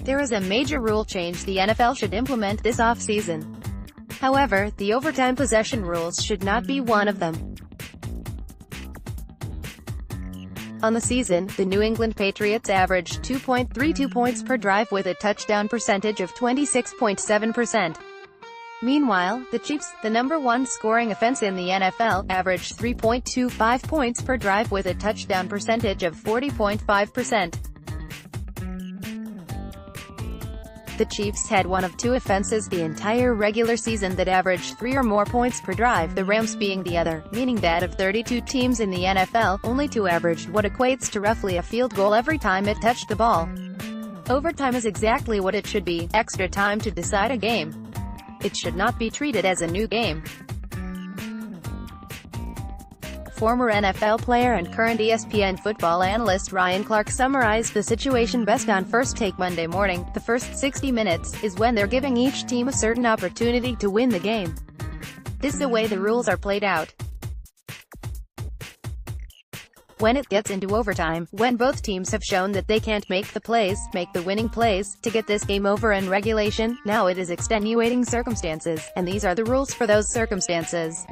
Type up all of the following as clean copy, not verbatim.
There is a major rule change the NFL should implement this offseason. However, the overtime possession rules should not be one of them. On the season, the New England Patriots averaged 2.32 points per drive with a touchdown percentage of 26.7%. Meanwhile, the Chiefs, the #1 scoring offense in the NFL, averaged 3.25 points per drive with a touchdown percentage of 40.5%. The Chiefs had one of two offenses the entire regular season that averaged 3 or more points per drive, the Rams being the other, meaning that of 32 teams in the NFL, only 2 averaged what equates to roughly a field goal every time it touched the ball. Overtime is exactly what it should be, extra time to decide a game. It should not be treated as a new game. Former NFL player and current ESPN football analyst Ryan Clark summarized the situation best on First Take Monday morning. The first 60 minutes is when they're giving each team a certain opportunity to win the game. This is the way the rules are played out. When it gets into overtime, when both teams have shown that they can't make the winning plays, to get this game over in regulation, now it is extenuating circumstances, and these are the rules for those circumstances.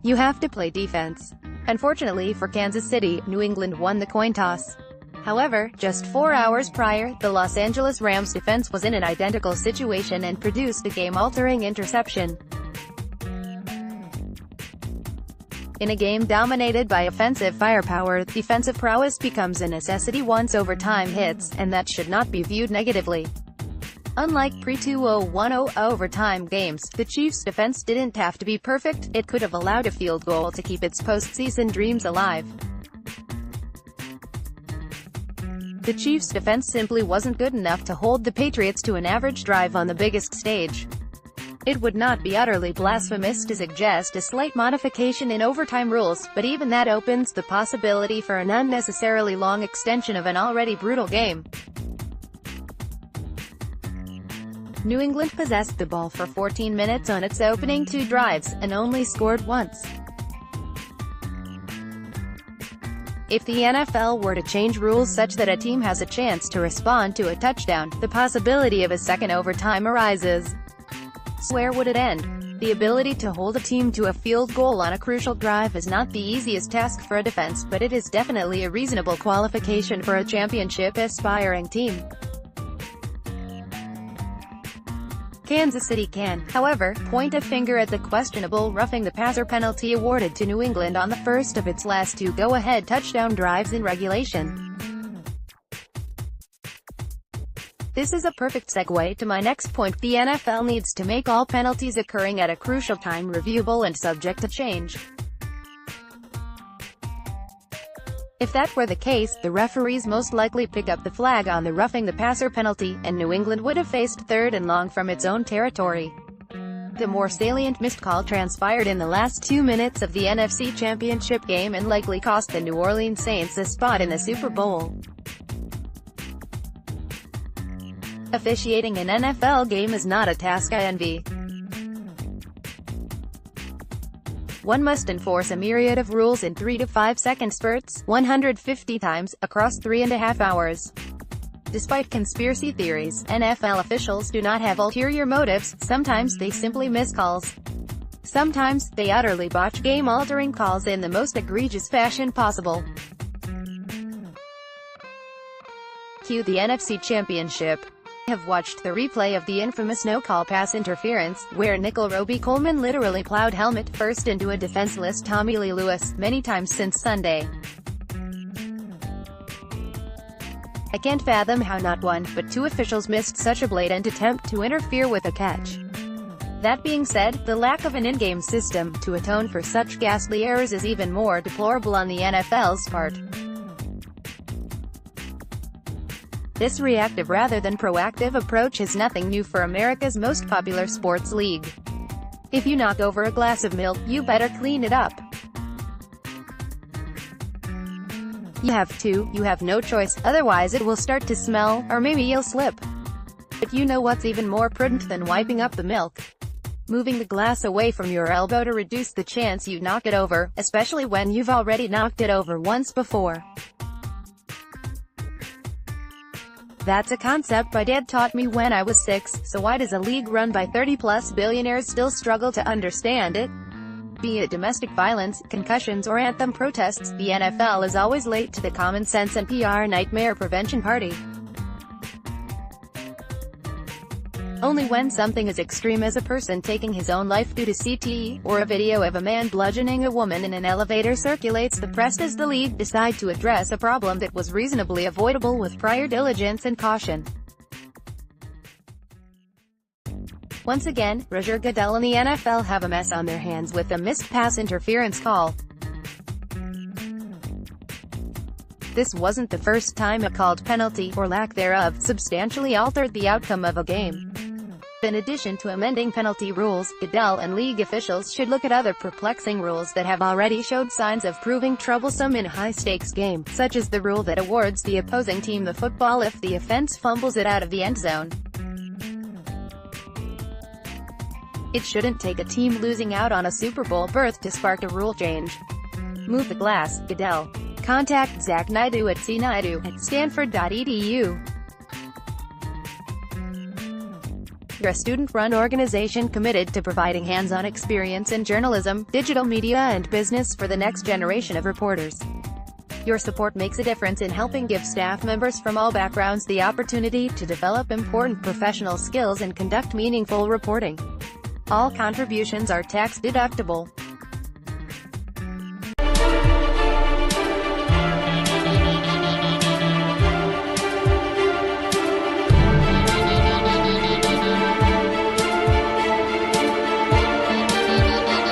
You have to play defense. Unfortunately for Kansas City, New England won the coin toss. However, just 4 hours prior, the Los Angeles Rams defense was in an identical situation and produced a game-altering interception. In a game dominated by offensive firepower, defensive prowess becomes a necessity once overtime hits, and that should not be viewed negatively. Unlike pre-2010 overtime games, the Chiefs' defense didn't have to be perfect. It could have allowed a field goal to keep its postseason dreams alive. The Chiefs' defense simply wasn't good enough to hold the Patriots to an average drive on the biggest stage. It would not be utterly blasphemous to suggest a slight modification in overtime rules, but even that opens the possibility for an unnecessarily long extension of an already brutal game. New England possessed the ball for 14 minutes on its opening 2 drives, and only scored once. If the NFL were to change rules such that a team has a chance to respond to a touchdown, the possibility of a second overtime arises. So where would it end? The ability to hold a team to a field goal on a crucial drive is not the easiest task for a defense, but it is definitely a reasonable qualification for a championship-aspiring team. Kansas City can, however, point a finger at the questionable roughing the passer penalty awarded to New England on the first of its last 2 go-ahead touchdown drives in regulation. This is a perfect segue to my next point. The NFL needs to make all penalties occurring at a crucial time reviewable and subject to change. If that were the case, the referees most likely pick up the flag on the roughing the passer penalty, and New England would have faced 3rd and long from its own territory. The more salient missed call transpired in the last 2 minutes of the NFC Championship game and likely cost the New Orleans Saints a spot in the Super Bowl. Officiating an NFL game is not a task I envy. One must enforce a myriad of rules in 3 to 5 second spurts, 150 times, across 3.5 hours. Despite conspiracy theories, NFL officials do not have ulterior motives. Sometimes they simply miss calls. Sometimes, they utterly botch game-altering calls in the most egregious fashion possible. Cue the NFC Championship. I have watched the replay of the infamous no-call pass interference, where nickel Roby Coleman literally plowed helmet first into a defenseless Tommy Lee Lewis, many times since Sunday. I can't fathom how not 1, but 2 officials missed such a blatant attempt to interfere with a catch. That being said, the lack of an in-game system to atone for such ghastly errors is even more deplorable on the NFL's part. This reactive rather than proactive approach is nothing new for America's most popular sports league. If you knock over a glass of milk, you better clean it up. You have no choice, otherwise it will start to smell, or maybe you'll slip. But you know what's even more prudent than wiping up the milk? Moving the glass away from your elbow to reduce the chance you knock it over, especially when you've already knocked it over once before. That's a concept my dad taught me when I was 6, so why does a league run by 30-plus billionaires still struggle to understand it? Be it domestic violence, concussions or anthem protests, the NFL is always late to the common sense and PR nightmare prevention party. Only when something as extreme as a person taking his own life due to CTE, or a video of a man bludgeoning a woman in an elevator circulates the press does the league decide to address a problem that was reasonably avoidable with prior diligence and caution. Once again, Roger Goodell and the NFL have a mess on their hands with a missed pass interference call. This wasn't the first time a called penalty, or lack thereof, substantially altered the outcome of a game. In addition to amending penalty rules, Goodell and league officials should look at other perplexing rules that have already showed signs of proving troublesome in a high-stakes game, such as the rule that awards the opposing team the football if the offense fumbles it out of the end zone. It shouldn't take a team losing out on a Super Bowl berth to spark a rule change. Move the glass, Goodell. Contact Zach Naidu at cnaidu@stanford.edu. We're a student-run organization committed to providing hands-on experience in journalism, digital media and business for the next generation of reporters. Your support makes a difference in helping give staff members from all backgrounds the opportunity to develop important professional skills and conduct meaningful reporting. All contributions are tax-deductible.